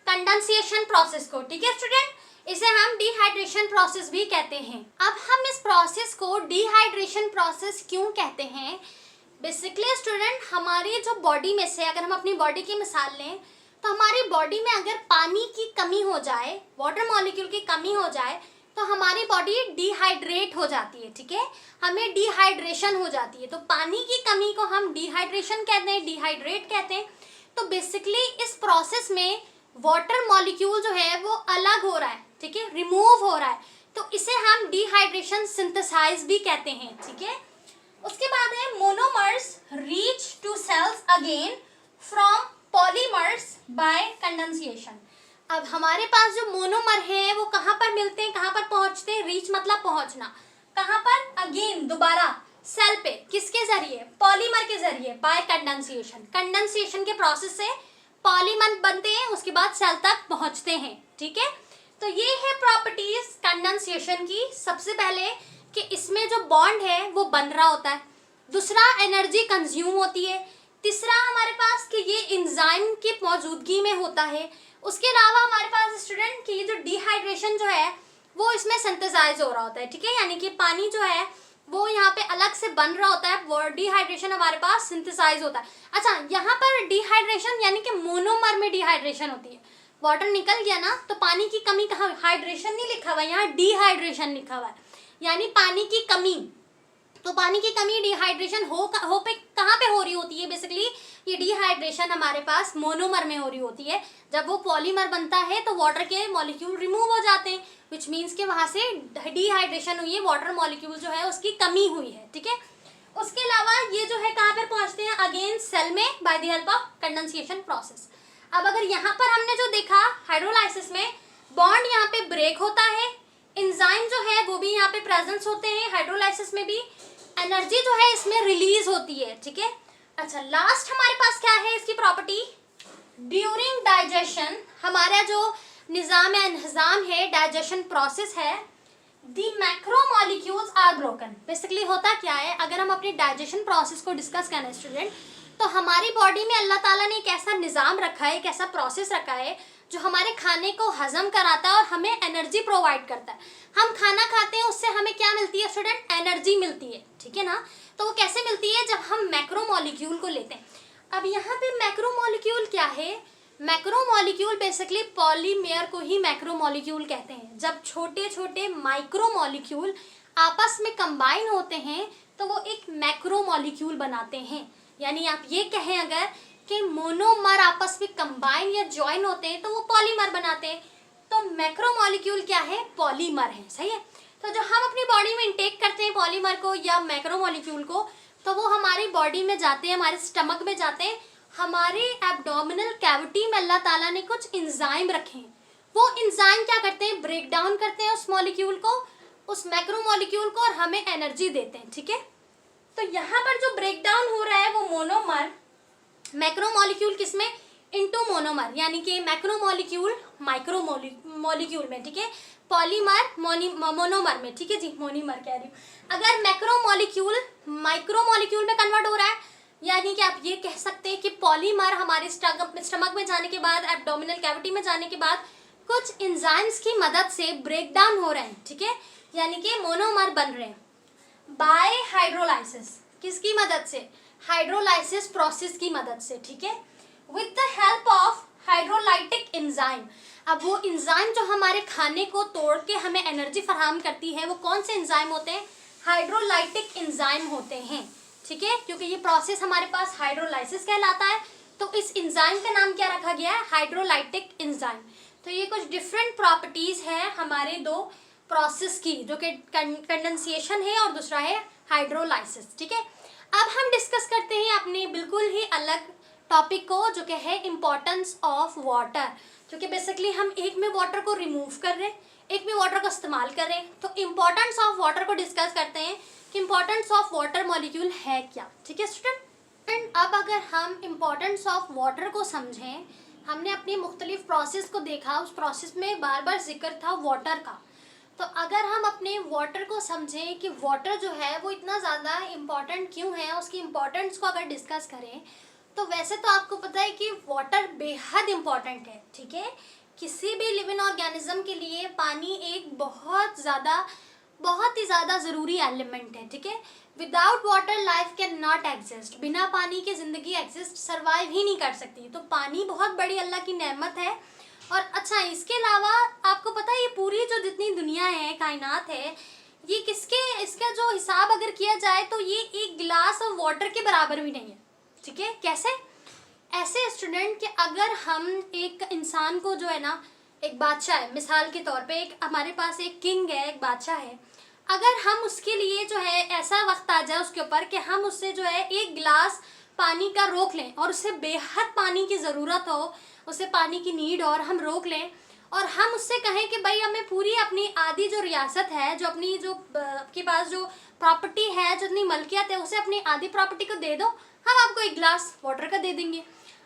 कंडेंसेशन प्रोसेस को। ठीक है स्टूडेंट, इसे हम डिहाइड्रेशन प्रोसेस भी कहते हैं। अब हम इस प्रोसेस को डिहाइड्रेशन प्रोसेस क्यों कहते हैं? बेसिकली स्टूडेंट, हमारी जो बॉडी में से, अगर हम अपनी बॉडी की मिसाल लें, तो हमारी बॉडी में अगर पानी की कमी हो जाए, वाटर मॉलिक्यूल की कमी हो जाए, तो हमारी बॉडी डिहाइड्रेट हो जाती है। ठीक है, हमें डिहाइड्रेशन हो जाती है। तो पानी की कमी को हम डिहाइड्रेशन कहते हैं, डिहाइड्रेट कहते हैं। तो बेसिकली इस प्रोसेस में वाटर मॉलिक्यूल जो है वो अलग हो रहा है। ठीक है, रिमूव हो रहा है, तो इसे हम डिहाइड्रेशन सिंथेसाइज भी कहते हैं। ठीक है, उसके बाद है monomers reach to cells again from polymers by condensation. अब हमारे पास जो मोनोमर है वो कहाँ पर मिलते हैं, कहाँ पर पहुंचते हैं? रीच मतलब पहुंचना, कहाँ पर? अगेन, दोबारा सेल पे, किसके जरिए? पॉलीमर के जरिए, बाय कंडेंसेशन। कंडेंसेशन के प्रोसेस से पॉलीमर बनते हैं, उसके बाद सेल तक पहुंचते हैं। ठीक है, तो ये है प्रॉपर्टीज कंडेंसेशन की। सबसे पहले कि इसमें जो बॉन्ड है वो बन रहा होता है, दूसरा एनर्जी कंज्यूम होती है, तीसरा हमारे पास कि ये एंजाइम की मौजूदगी में होता है। उसके अलावा हमारे पास स्टूडेंट की जो डिहाइड्रेशन जो है वो इसमें सिंथेसाइज हो रहा होता है, ठीक है, यानी कि पानी जो है वो यहाँ पे अलग से बन रहा होता है, वो डिहाइड्रेशन हमारे पास सिंथेसाइज होता है। अच्छा, यहाँ पर डिहाइड्रेशन यानी कि मोनोमर में डिहाइड्रेशन होती है, वाटर निकल गया ना तो पानी की कमी कहाँ, हाइड्रेशन नहीं लिखा हुआ है, यहाँ डिहाइड्रेशन लिखा हुआ है, यानी पानी की कमी। तो पानी की कमी डिहाइड्रेशन हो पे कहाँ पे हो रही होती है, बेसिकली ये डिहाइड्रेशन हमारे पास मोनोमर में हो रही होती है। जब वो पॉलीमर बनता है तो वाटर के मॉलिक्यूल रिमूव हो जाते हैं, विच मीन्स के वहाँ से डिहाइड्रेशन हुई है, वाटर मॉलिक्यूल जो है उसकी कमी हुई है, ठीक है। उसके अलावा ये जो है कहाँ पर पहुँचते हैं, अगेन सेल में by the help of condensation process. अब अगर यहाँ पर हमने जो देखा हाइड्रोलाइसिस में बॉन्ड यहाँ पे ब्रेक होता है, एंजाइम जो है वो भी यहाँ पे प्रेजेंस होते हैं, हाइड्रोलाइसिस में भी एनर्जी जो है इसमें रिलीज होती है, ठीक है। अच्छा, लास्ट हमारे पास क्या है इसकी प्रॉपर्टी, ड्यूरिंग डाइजेशन हमारा जो निज़ाम है डाइजेशन प्रोसेस है, दी मैक्रोमोलिक्यूल्स आर ब्रोकन। बेसिकली होता क्या है, अगर हम अपनी डाइजेशन प्रोसेस को डिस्कस करें स्टूडेंट, तो हमारी बॉडी में अल्लाह ताला ने एक ऐसा निज़ाम रखा है, एक ऐसा प्रोसेस रखा है जो हमारे खाने को हजम कराता है और हमें एनर्जी प्रोवाइड करता है। हम खाना खाते हैं उससे हमें क्या मिलती है स्टूडेंट, एनर्जी मिलती है, ठीक है ना। तो वो कैसे मिलती है, जब हम मैक्रोमोलिक्यूल को लेते हैं। अब यहाँ पे मैक्रोमोलिक्यूल क्या है, मैक्रोमोलिक्यूल बेसिकली पॉलीमेयर को ही मैक्रोमोलिक्यूल कहते हैं। जब छोटे छोटे माइक्रोमोलिक्यूल आपस में कंबाइन होते हैं तो वो एक मैक्रोमोलिक्यूल बनाते हैं। यानी आप ये कहें अगर कि मोनोमर आपस में कंबाइन या ज्वाइन होते हैं तो वो पॉलीमर बनाते हैं, तो मैक्रोमोलिक्यूल क्या है, पॉलीमर है, सही है। तो जो हम अपनी बॉडी में इंटेक करते हैं पॉलीमर को या मैक्रोमोलिक्यूल को, तो वो हमारी बॉडी में जाते हैं, हमारे स्टमक में जाते हैं, हमारे एब्डोमिनल कैविटी में अल्लाह ताला ने कुछ एंजाइम रखे हैं। वो एंजाइम क्या करते हैं, ब्रेक डाउन करते हैं उस मॉलिक्यूल को, उस मैक्रोमोलिक्यूल को, और हमें एनर्जी देते हैं, ठीक है। तो यहाँ पर जो ब्रेक डाउन हो रहा है वो मोनोमर, मैक्रोमोलिक्यूल किसमें, इनटू मोनोमर, यानी कि मैक्रोमोलिक्यूल माइक्रोमोलिक्यूल में, ठीक है, पॉलीमर मोनोमर में, ठीक है जी, मोनीमर कह रही हूँ। अगर मैक्रोमोलिक्यूल माइक्रोमोलिक्यूल में कन्वर्ट हो रहा है, यानी कि आप ये कह सकते हैं कि पॉलीमर हमारे स्टमक में जाने के बाद, एब्डोमिनल कैविटी में जाने के बाद कुछ एंजाइम्स की मदद से ब्रेक डाउन हो रहे हैं, ठीक है, यानी कि मोनोमर बन रहे हैं बाय हाइड्रोलाइसिस। किसकी मदद से, हाइड्रोलाइसिस प्रोसेस की मदद से, ठीक है, with the help of hydrolytic enzyme. अब वो एंजाइम जो हमारे खाने को तोड़ के हमें एनर्जी फराहम करती है वो कौन से एंजाइम होते हैं, हाइड्रोलाइटिक एंजाइम होते हैं, ठीक है, क्योंकि ये प्रोसेस हमारे पास हाइड्रोलाइसिस कहलाता है, तो इस एंजाइम का नाम क्या रखा गया है, हाइड्रोलाइटिक एंजाइम। तो ये कुछ डिफरेंट प्रॉपर्टीज है हमारे दो प्रोसेस की, जो कि कंडेंसेशन है और दूसरा है हाइड्रोलाइसिस, ठीक है। अब हम डिस्कस करते हैं अपने बिल्कुल ही अलग टॉपिक को, जो कि है इम्पोर्टेंस ऑफ वाटर, जो कि बेसिकली हम एक में वाटर को रिमूव कर रहे हैं, एक में वाटर को इस्तेमाल कर रहे हैं। तो इम्पोर्टेंस ऑफ वाटर को डिस्कस करते हैं कि इम्पोर्टेंस ऑफ वाटर मॉलिक्यूल है क्या, ठीक है स्टूडेंट। अब अगर हम इम्पोर्टेंस ऑफ वाटर को समझें, हमने अपनी मुख्तलिफ प्रोसेस को देखा, उस प्रोसेस में बार बार जिक्र था वाटर का। तो अगर हम अपने वाटर को समझें कि वाटर जो है वो इतना ज़्यादा इम्पॉर्टेंट क्यों है, उसकी इम्पोर्टेंस को अगर डिस्कस करें, तो वैसे तो आपको पता है कि वाटर बेहद इम्पॉर्टेंट है, ठीक है। किसी भी लिविंग ऑर्गेनिज्म के लिए पानी एक बहुत ही ज़्यादा ज़रूरी एलिमेंट है, ठीक है। Without water life can not exist, बिना पानी के ज़िंदगी एग्जिस्ट सर्वाइव ही नहीं कर सकती। तो पानी बहुत बड़ी अल्लाह की नेमत है। और अच्छा, इसके अलावा आपको पता है ये पूरी जो जितनी दुनिया है, कायनात है, ये इसका जो हिसाब अगर किया जाए तो ये एक गिलास ऑफ वाटर के बराबर भी नहीं है, ठीक है। कैसे, ऐसे स्टूडेंट कि अगर हम एक इंसान को जो है ना, एक बादशाह है, मिसाल के तौर पे एक हमारे पास एक किंग है, एक बादशाह है, अगर हम उसके लिए जो है ऐसा वक्त आ जाए उसके ऊपर कि हम उससे जो है एक गिलास पानी का रोक लें और उससे बेहद पानी की ज़रूरत हो, उसे पानी की नीड और हम रोक लें और हम उससे कहें कि भाई हमें पूरी अपनी आधी जो रियासत है, जो अपनी जो आपके पास जो प्रॉपर्टी है, जो अपनी मलकियत है, उसे अपनी आधी प्रॉपर्टी को दे दो, हम आपको एक गिलास वाटर का दे देंगे।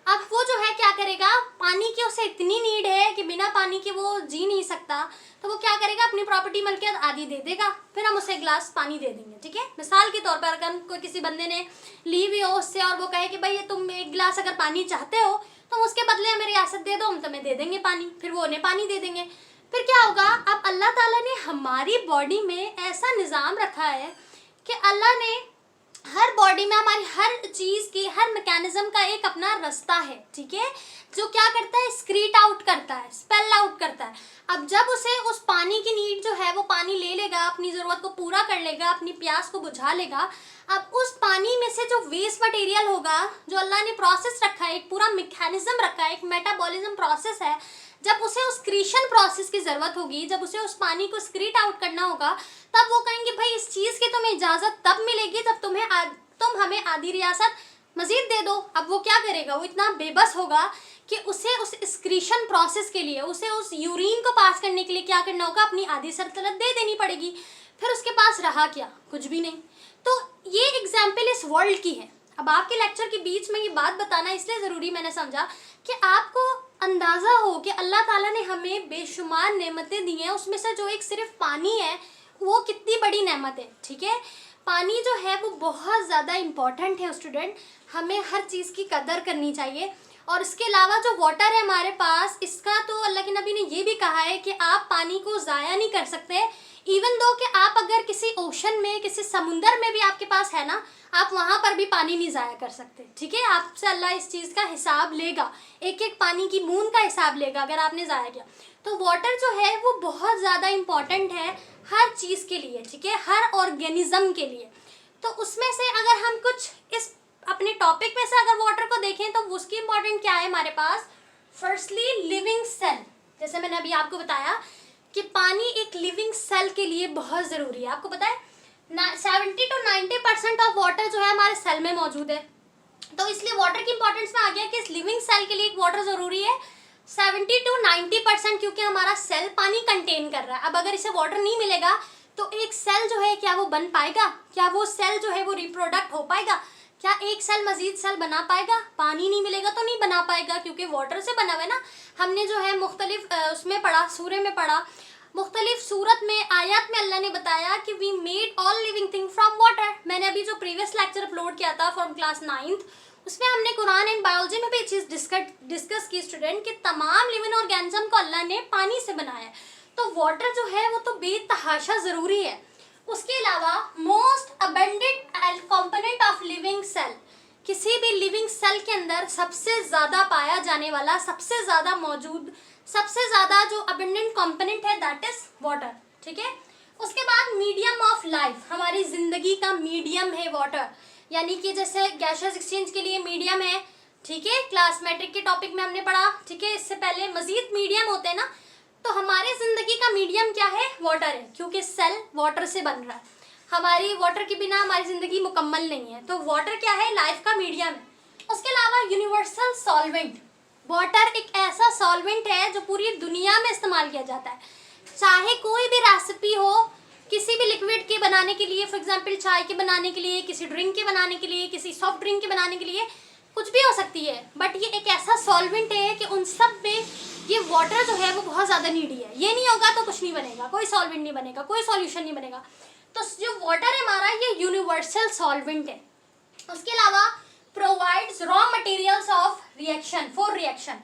अब वो जो है क्या करेगा, पानी की उसे इतनी नीड है कि बिना पानी के वो जी नहीं सकता, तो वो क्या करेगा, अपनी प्रॉपर्टी मलकियत आधी दे देगा, फिर हम उसे एक गिलास पानी दे देंगे। ठीक है, मिसाल के तौर पर अगर कोई किसी बंदे ने ली हुई हो उससे और वो कहे कि भाई तुम एक गिलास अगर पानी चाहते हो तो उसके बदले हमें रियासत दे दो, हम तुम्हें दे देंगे पानी, फिर वो उन्हें पानी दे देंगे। फिर क्या होगा, अब अल्लाह ताला ने हमारी बॉडी में ऐसा निज़ाम रखा है कि अल्लाह ने हर बॉडी में हमारी हर चीज़ की, हर मैकेनिज्म का एक अपना रास्ता है। ठीक है, जो क्या करता है, स्क्रीट आउट करता है, स्पेल आउट करता है। अब जब उसे उस पानी की नीड जो है वो पानी ले लेगा, अपनी ज़रूरत को पूरा कर लेगा, अपनी प्यास को बुझा लेगा। अब उस पानी में से जो वेस्ट मटेरियल होगा, जो अल्लाह ने प्रोसेस रखा है, एक पूरा मैकेनिज्म रखा है, एक मेटाबॉलिज्म प्रोसेस है, जब उसे उस क्रीशन प्रोसेस की ज़रूरत होगी, जब उसे उस पानी को स्क्रीट आउट करना होगा, तब वो कहेंगे भाई इस चीज़ की तुम्हें इजाज़त तब मिलेगी जब तुम हमें आधी रियासत मज़ीद दे दो। अब वो क्या करेगा, वो इतना बेबस होगा कि उसे उस स्क्रीशन प्रोसेस के लिए, उसे उस यूरिन को पास करने के लिए क्या करना होगा, अपनी आधी सल्तनत दे देनी पड़ेगी। फिर उसके पास रहा क्या, कुछ भी नहीं। तो ये एग्जाम्पल इस वर्ल्ड की है। अब आपके लेक्चर के बीच में ये बात बताना इसलिए ज़रूरी मैंने समझा कि आपको अंदाज़ा हो कि अल्लाह ताला ने हमें बेशुमार नेमतें दी हैं, उसमें से जो एक सिर्फ पानी है वो कितनी बड़ी नेमत है। ठीक है, पानी जो है वो बहुत ज़्यादा इम्पॉर्टेंट है स्टूडेंट, हमें हर चीज़ की कदर करनी चाहिए। और इसके अलावा जो वाटर है हमारे पास, इसका तो अल्लाह के नबी ने ये भी कहा है कि आप पानी को ज़ाया नहीं कर सकते। इवन दो कि आप अगर किसी ओशन में, किसी समुंदर में भी आपके पास है ना, आप वहाँ पर भी पानी नहीं ज़ाया कर सकते। ठीक है, आपसे अल्लाह इस चीज़ का हिसाब लेगा, एक एक पानी की बूंद का हिसाब लेगा अगर आपने ज़ाया किया। तो वाटर जो है वो बहुत ज़्यादा इम्पॉर्टेंट है हर चीज़ के लिए। ठीक है, हर ऑर्गेनिज्म के लिए। तो उसमें से अगर हम कुछ इस अपने टॉपिक में से अगर वाटर को देखें तो उसकी इम्पोर्टेंट क्या है हमारे पास। फर्स्टली लिविंग सेल, जैसे मैंने अभी आपको बताया कि पानी एक लिविंग सेल के लिए बहुत ज़रूरी है। आपको पता है 70 to 90% ऑफ वाटर जो है हमारे सेल में मौजूद है। तो इसलिए वाटर की इंपॉर्टेंस में आ गया कि इस लिविंग सेल के लिए वाटर ज़रूरी है 70 to 90%, क्योंकि हमारा सेल पानी कंटेन कर रहा है। अब अगर इसे वाटर नहीं मिलेगा तो एक सेल जो है क्या वो बन पाएगा, क्या वो सेल जो है वो रिप्रोडक्ट हो पाएगा, क्या एक सेल मजीद सेल बना पाएगा। पानी नहीं मिलेगा तो नहीं बना पाएगा, क्योंकि वाटर से बना हुआ है ना। हमने जो है मुख्तलिफ उसमें पढ़ा, सूरे में पढ़ा, मुख्तलिफ सूरत में, आयत में अल्लाह ने बताया कि we made all living thing from water. मैंने अभी जो प्रीवियस लेक्चर अपलोड किया था फ्रॉम क्लास 9th, उसमें हमने कुरान एंड बायोलॉजी में भी चीज़ डिस्कस की स्टूडेंट, कि तमाम लिविंग ऑर्गेनिज्म को अल्लाह ने पानी से बनाया है। तो वाटर जो है वो तो बेतहाशा ज़रूरी है। उसके अलावा most abundant component of living cell, किसी भी लिविंग सेल के अंदर सबसे ज़्यादा पाया जाने वाला, सबसे ज़्यादा मौजूद, सबसे ज़्यादा जो अबेंडेंट कंपोनेंट है दैट इज़ वाटर। ठीक है, उसके बाद मीडियम ऑफ लाइफ, हमारी ज़िंदगी का मीडियम है वाटर, यानी कि जैसे गैसियस एक्सचेंज के लिए मीडियम है। ठीक है, क्लास मैट्रिक के टॉपिक में हमने पढ़ा। ठीक है, इससे पहले मज़ीद मीडियम होते हैं ना। तो हमारी ज़िंदगी का मीडियम क्या है, वाटर है, क्योंकि सेल वाटर से बन रहा है। हमारी वाटर के बिना हमारी ज़िंदगी मुकम्मल नहीं है। तो वाटर क्या है, लाइफ का मीडियम है। उसके अलावा यूनिवर्सल सॉल्वेंट, वाटर एक ऐसा सॉल्वेंट है जो पूरी दुनिया में इस्तेमाल किया जाता है। चाहे कोई भी रेसिपी हो, किसी भी लिक्विड के बनाने के लिए, फॉर एग्जांपल चाय के बनाने के लिए, किसी ड्रिंक के बनाने के लिए, किसी सॉफ्ट ड्रिंक के बनाने के लिए, कुछ भी हो सकती है, बट ये एक ऐसा सॉल्वेंट है कि उन सब में ये वाटर जो है वो बहुत ज़्यादा नीडी है। ये नहीं होगा तो कुछ नहीं बनेगा, कोई सॉल्वेंट नहीं बनेगा, कोई सॉल्यूशन नहीं बनेगा। तो जो वाटर है हमारा, ये यूनिवर्सल सॉल्वेंट है। उसके अलावा provides raw materials of reaction for reaction,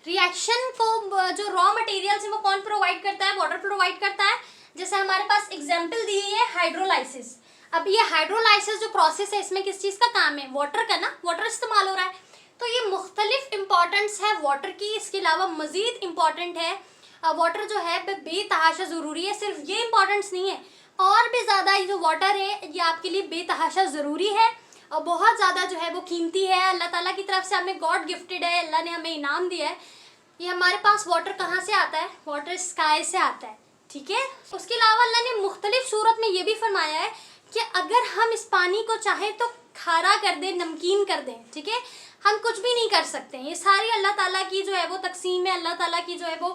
reaction को जो रॉ मटेरियल्स है वो कौन प्रोवाइड करता है, वाटर प्रोवाइड करता है। जैसे हमारे पास एग्जाम्पल दी है हाइड्रोलाइसिस। अब ये हाइड्रोलाइसिस जो प्रोसेस है, इसमें किस चीज़ का काम है, वाटर का ना, वाटर इस्तेमाल हो रहा है। तो ये मुख्तलिफ इम्पॉर्टेंस है वाटर की। इसके अलावा मज़ीद इम्पॉर्टेंट है वाटर जो है बेतहाशा ज़रूरी है। सिर्फ ये इम्पॉर्टेंस नहीं है, और भी ज़्यादा ये जो वाटर है ये आपके लिए बेतहाशा ज़रूरी है और बहुत ज़्यादा जो है वो कीमती है। अल्लाह ताला की तरफ से हमें गॉड गिफ्टेड है, अल्लाह ने हमें इनाम दिया है। ये हमारे पास वाटर कहाँ से आता है, वाटर स्काई से आता है। ठीक है, उसके अलावा अल्लाह ने मुख्तलिफ सूरत में ये भी फरमाया है कि अगर हम इस पानी को चाहें तो खारा कर दें, नमकीन कर दें। ठीक है, हम कुछ भी नहीं कर सकते। ये सारी अल्लाह ताला की जो है वो तकसीम है, अल्लाह ताला की जो है वो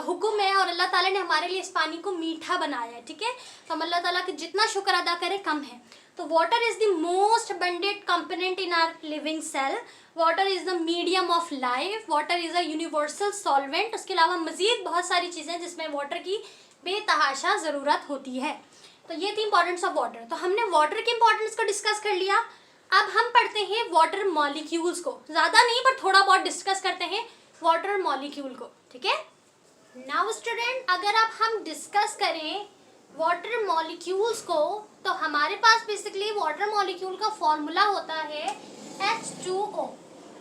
हुक्म है, और अल्लाह ताला ने हमारे लिए इस पानी को मीठा बनाया है। ठीक है, तो हम अल्लाह ताला का जितना शुक्र अदा करें कम है। तो water is the most abundant component in our living cell, water is the medium of life, water is a universal solvent. उसके अलावा मजीद बहुत सारी चीज़ें जिसमें वाटर की बेतहाशा ज़रूरत होती है। तो ये थी इंपॉर्टेंस ऑफ वाटर। तो हमने वाटर की इंपॉर्टेंस को डिस्कस कर लिया। अब हम पढ़ते हैं वाटर मॉलिक्यूल्स को, ज़्यादा नहीं पर थोड़ा बहुत डिस्कस करते हैं वाटर मॉलिक्यूल को, ठीक है। नाउ स्टूडेंट, अगर अब हम डिस्कस करें वाटर मॉलिक्यूल्स को, तो हमारे पास बेसिकली वाटर मॉलिक्यूल का फॉर्मूला होता है H2O,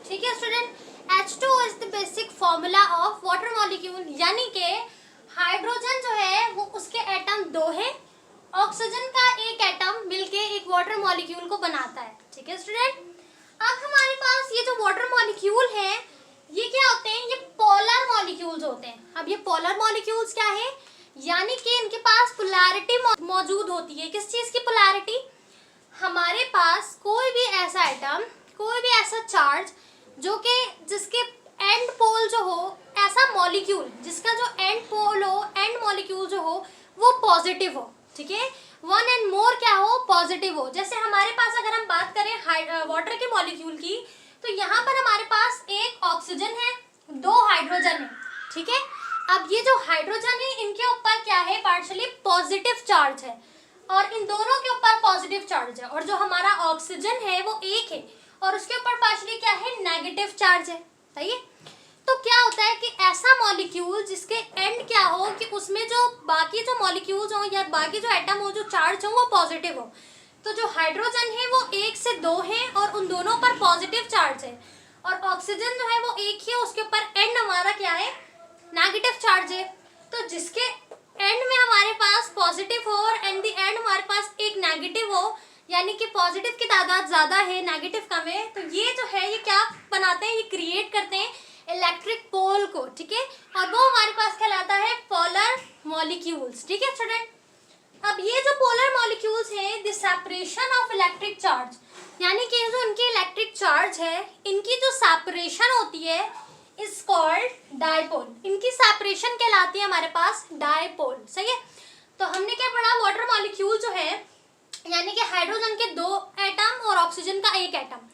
ठीक है student. H2O is the basic formula of water molecule, यानी कि हाइड्रोजन जो है वो उसके एटम 2 है, ऑक्सीजन का एक एटम मिलके एक वाटर मॉलिक्यूल को बनाता है, ठीक है स्टूडेंट। अब हमारे पास ये जो वाटर मॉलिक्यूल है ये क्या होते हैं, ये पोलर मॉलिक्यूल्स होते हैं। अब ये पोलर मॉलिक्यूल्स क्या है, यानी कि इनके पास पोलैरिटी मौजूद होती है। किस चीज़ की पोलैरिटी, हमारे पास कोई भी ऐसा एटम, कोई भी ऐसा चार्ज जो कि जिसके एंड पोल जो हो, ऐसा मॉलिक्यूल जिसका जो एंड पोल हो, एंड मॉलिक्यूल जो हो वो पॉजिटिव हो, ठीक है। वन एंड मोर क्या हो, पॉजिटिव हो। जैसे हमारे पास अगर हम बात करें वाटर के मॉलिक्यूल की, तो यहाँ पर हमारे पास एक ऑक्सीजन है, 2 हाइड्रोजन है, ठीक है। अब ये जो हाइड्रोजन है इनके ऊपर क्या है, पार्शियली पॉजिटिव चार्ज है, और इन दोनों के ऊपर पॉजिटिव चार्ज है। और जो हमारा ऑक्सीजन है वो एक है और उसके ऊपर पार्शियली क्या है, नेगेटिव चार्ज है, सही है। तो क्या होता है कि ऐसा मॉलिक्यूल जिसके एंड क्या हो कि उसमें जो बाकी जो मॉलिक्यूल्स हो या बाकी जो एटम हो, जो चार्ज हो वो पॉजिटिव हो। तो जो हाइड्रोजन है वो 1 से 2 है और उन दोनों पर पॉजिटिव चार्ज है, और ऑक्सीजन जो है वो एक ही है, उसके ऊपर एंड हमारा क्या है, नेगेटिव चार्ज है। तो जिसके एंड में हमारे पास पॉजिटिव हो और एंड द एंड हमारे पास एक नेगेटिव हो, यानी कि पॉजिटिव की तादाद ज़्यादा है, नेगेटिव कम है, तो ये जो है ये क्या बनाते हैं, ये क्रिएट करते हैं इलेक्ट्रिक पोल को, ठीक है। और वो हमारे पास कहलाता है पोलर मॉलिक्यूल्स, ठीक है स्टूडेंट। अब ये जो पोलर मॉलिक्यूल्स हैं, the separation of electric charge, यानी कि जो इनके इलेक्ट्रिक चार्ज है इनकी जो सेपरेशन होती है इज कॉल्ड डायपोल। इनकी सेपरेशन कहलाती है हमारे पास डायपोल, सही है। तो हमने क्या पढ़ा, वाटर मॉलिक्यूल जो है यानी कि हाइड्रोजन के 2 एटम और ऑक्सीजन का एक एटम,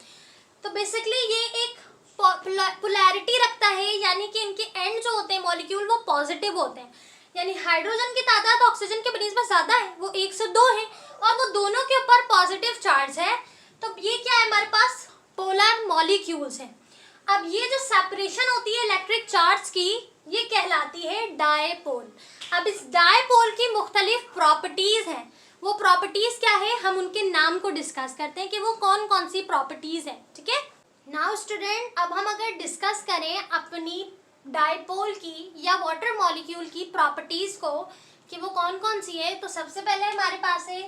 तो बेसिकली ये एक पोलैरिटी रखता है, यानी कि इनके एंड जो होते हैं मॉलिक्यूल वो पॉजिटिव होते हैं। यानी हाइड्रोजन की तादाद ऑक्सीजन के बनिस्बत ज़्यादा है, वो 1 से 2 है और वो दोनों के ऊपर पॉजिटिव चार्ज है। तो ये क्या है, हमारे पास पोलर मॉलिक्यूल्स हैं। अब ये जो सेपरेशन होती है इलेक्ट्रिक चार्ज की, ये कहलाती है डायपोल। अब इस डायपोल की मुख्तलिफ प्रॉपर्टीज़ हैं। वो प्रॉपर्टीज़ क्या है, हम उनके नाम को डिस्कस करते हैं कि वो कौन कौन सी प्रॉपर्टीज़ हैं, ठीक है। नाउ स्टूडेंट, अब हम अगर डिस्कस करें अपनी डायपोल की या वाटर मॉलिक्यूल की प्रॉपर्टीज़ को कि वो कौन कौन सी है, तो सबसे पहले हमारे पास है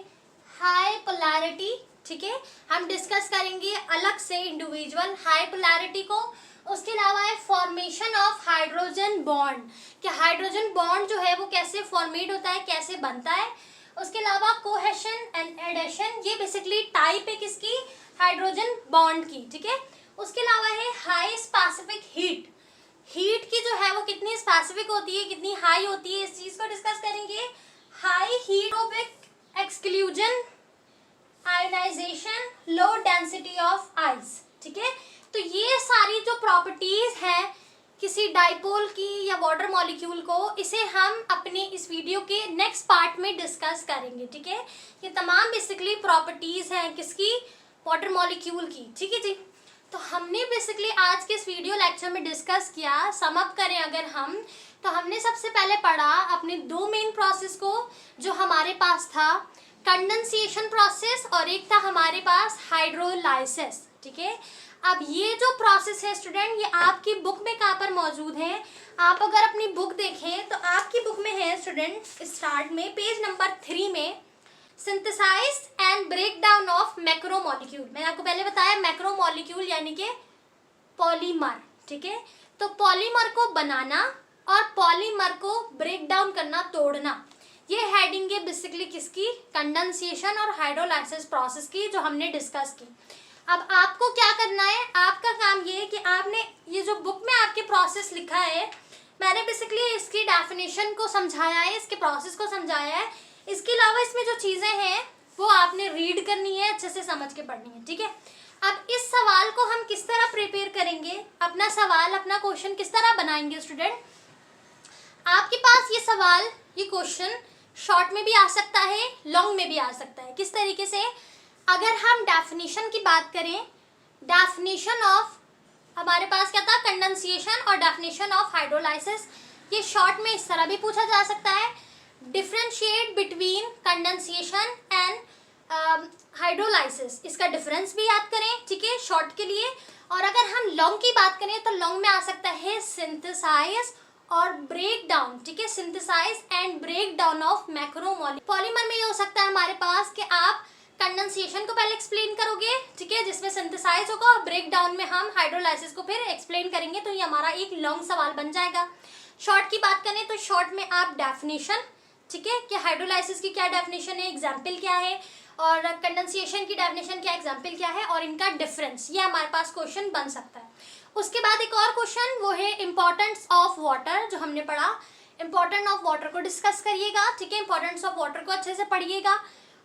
हाई पोलैरिटी, ठीक है। हम डिस्कस करेंगे अलग से इंडिविजुअल हाई पोलैरिटी को। उसके अलावा है फॉर्मेशन ऑफ हाइड्रोजन बॉन्ड, कि हाइड्रोजन बॉन्ड जो है वो कैसे फॉर्मेट होता है, कैसे बनता है। उसके अलावा कोहेशन एंड एडेशन, ये बेसिकली टाइप है किसकी, हाइड्रोजन बॉन्ड की, ठीक है। उसके अलावा है हाई स्पेसिफिक हीट, हीट की जो है वो कितनी स्पेसिफिक होती है, कितनी हाई होती है, इस चीज़ को डिस्कस करेंगे। High heat exclusion, ionization, low density of ice, ठीक है। तो ये सारी जो प्रॉपर्टीज़ हैं किसी डायपोल की या वाटर मॉलिक्यूल को, इसे हम अपने इस वीडियो के नेक्स्ट पार्ट में डिस्कस करेंगे, ठीक है। ये तमाम बेसिकली प्रॉपर्टीज़ हैं किसकी, वाटर मॉलिक्यूल की, ठीक है जी। तो हमने बेसिकली आज के इस वीडियो लेक्चर में डिस्कस किया, सम अप करें अगर हम, तो हमने सबसे पहले पढ़ा अपने 2 मेन प्रोसेस को जो हमारे पास था, कंडेंसेशन प्रोसेस और एक था हमारे पास हाइड्रोलाइसिस, ठीक है। अब ये जो प्रोसेस है स्टूडेंट, ये आपकी बुक में कहाँ पर मौजूद है, आप अगर अपनी बुक देखें तो आपकी बुक में है स्टूडेंट, स्टार्ट में पेज नंबर 3 में synthesize and break down of macromolecule. मैंने आपको पहले बताया मैक्रोमोलिक्यूल यानी कि पॉलीमर, ठीक है। तो पॉलीमर को बनाना और पॉलीमर को ब्रेक डाउन करना, तोड़ना, ये हेडिंग है बेसिकली किसकी, कंडेंसेशन और हाइड्रोलाइसिस प्रोसेस की, जो हमने डिस्कस की। अब आपको क्या करना है, आपका काम ये है कि आपने ये जो बुक में आपके प्रोसेस लिखा है, मैंने बेसिकली इसकी डेफिनेशन को समझाया है, इसके प्रोसेस को समझाया है। इसके अलावा इसमें जो चीज़ें हैं वो आपने रीड करनी है, अच्छे से समझ के पढ़नी है, ठीक है। अब इस सवाल को हम किस तरह प्रिपेयर करेंगे, अपना सवाल, अपना क्वेश्चन किस तरह बनाएंगे स्टूडेंट। आपके पास ये सवाल, ये क्वेश्चन शॉर्ट में भी आ सकता है, लॉन्ग में भी आ सकता है। किस तरीके से, अगर हम डेफिनेशन की बात करें, डेफिनेशन ऑफ, हमारे पास क्या था, कंडेंसेशन और डेफिनेशन ऑफ हाइड्रोलाइसिस, ये शॉर्ट में इस तरह भी पूछा जा सकता है, differentiate between condensation and hydrolysis, इसका डिफरेंस भी याद करें, ठीक है, शॉर्ट के लिए। और अगर हम लॉन्ग की बात करें तो लॉन्ग में आ सकता है सिंथेसाइज और ब्रेक डाउन, ठीक है, synthesize and break down of macromolecule. Polymer में ये हो सकता है हमारे पास कि आप कंडेंसेशन को पहले एक्सप्लेन करोगे, ठीक है, जिसमें सिंथेसाइज होगा, और ब्रेक डाउन में हम हाइड्रोलाइसिस को फिर एक्सप्लेन करेंगे, तो ये हमारा एक लॉन्ग सवाल बन जाएगा। शॉर्ट की बात करें तो शॉर्ट में आप डेफिनेशन, ठीक है, कि हाइड्रोलाइसिस की क्या डेफिनेशन है, एग्जाम्पल क्या है, और कंडेंसेशन की डेफिनेशन क्या, एग्जाम्पल क्या है, और इनका डिफरेंस, ये हमारे पास क्वेश्चन बन सकता है। उसके बाद एक और क्वेश्चन, वो है इंपॉर्टेंस ऑफ वाटर, जो हमने पढ़ा, इंपॉर्टेंस ऑफ वाटर को डिस्कस करिएगा, ठीक है, इंपॉर्टेंस ऑफ वाटर को अच्छे से पढ़िएगा।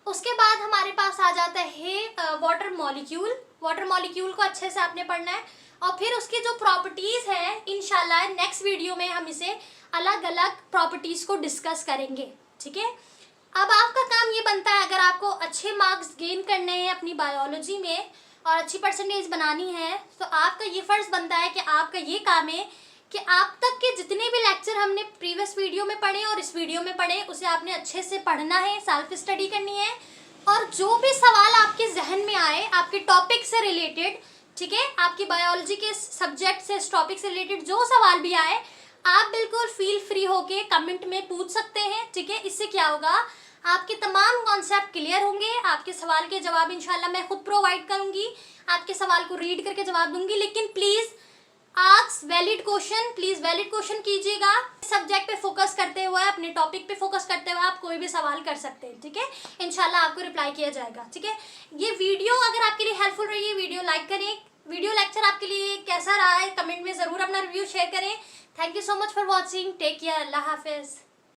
उसके बाद हमारे पास आ जाता है वाटर मॉलिक्यूल, वाटर मॉलिक्यूल को अच्छे से आपने पढ़ना है, और फिर उसकी जो प्रॉपर्टीज़ हैं, इंशाल्लाह नेक्स्ट वीडियो में हम इसे अलग अलग प्रॉपर्टीज़ को डिस्कस करेंगे, ठीक है। अब आपका काम ये बनता है, अगर आपको अच्छे मार्क्स गेन करने हैं अपनी बायोलॉजी में और अच्छी परसेंटेज बनानी है, तो आपका ये फ़र्ज़ बनता है कि आपका ये काम है कि आप तक के जितने भी लेक्चर हमने प्रीवियस वीडियो में पढ़े और इस वीडियो में पढ़े, उसे आपने अच्छे से पढ़ना है, सेल्फ स्टडी करनी है, और जो भी सवाल आपके जहन में आए आपके टॉपिक से रिलेटेड, ठीक है, आपकी बायोलॉजी के सब्जेक्ट से, इस टॉपिक से रिलेटेड जो सवाल भी आए, आप बिल्कुल फील फ्री होके कमेंट में पूछ सकते हैं, ठीक है। इससे क्या होगा, आपके तमाम कॉन्सेप्ट क्लियर होंगे, आपके सवाल के जवाब इंशाल्लाह मैं खुद प्रोवाइड करूँगी, आपके सवाल को रीड करके जवाब दूंगी, लेकिन please ask valid question, please valid question कीजिएगा। सब्जेक्ट पे फोकस करते हुए, अपने टॉपिक पे फोकस करते हुए आप कोई भी सवाल कर सकते हैं, ठीक है, इंशाल्लाह आपको रिप्लाई किया जाएगा, ठीक है। ये वीडियो अगर आपके लिए हेल्पफुल रही है, वीडियो लाइक करें, वीडियो लेक्चर आपके लिए कैसा रहा है कमेंट में ज़रूर अपना रिव्यू शेयर करें। Thank you so much for watching, take care, अल्लाह हाफिज़।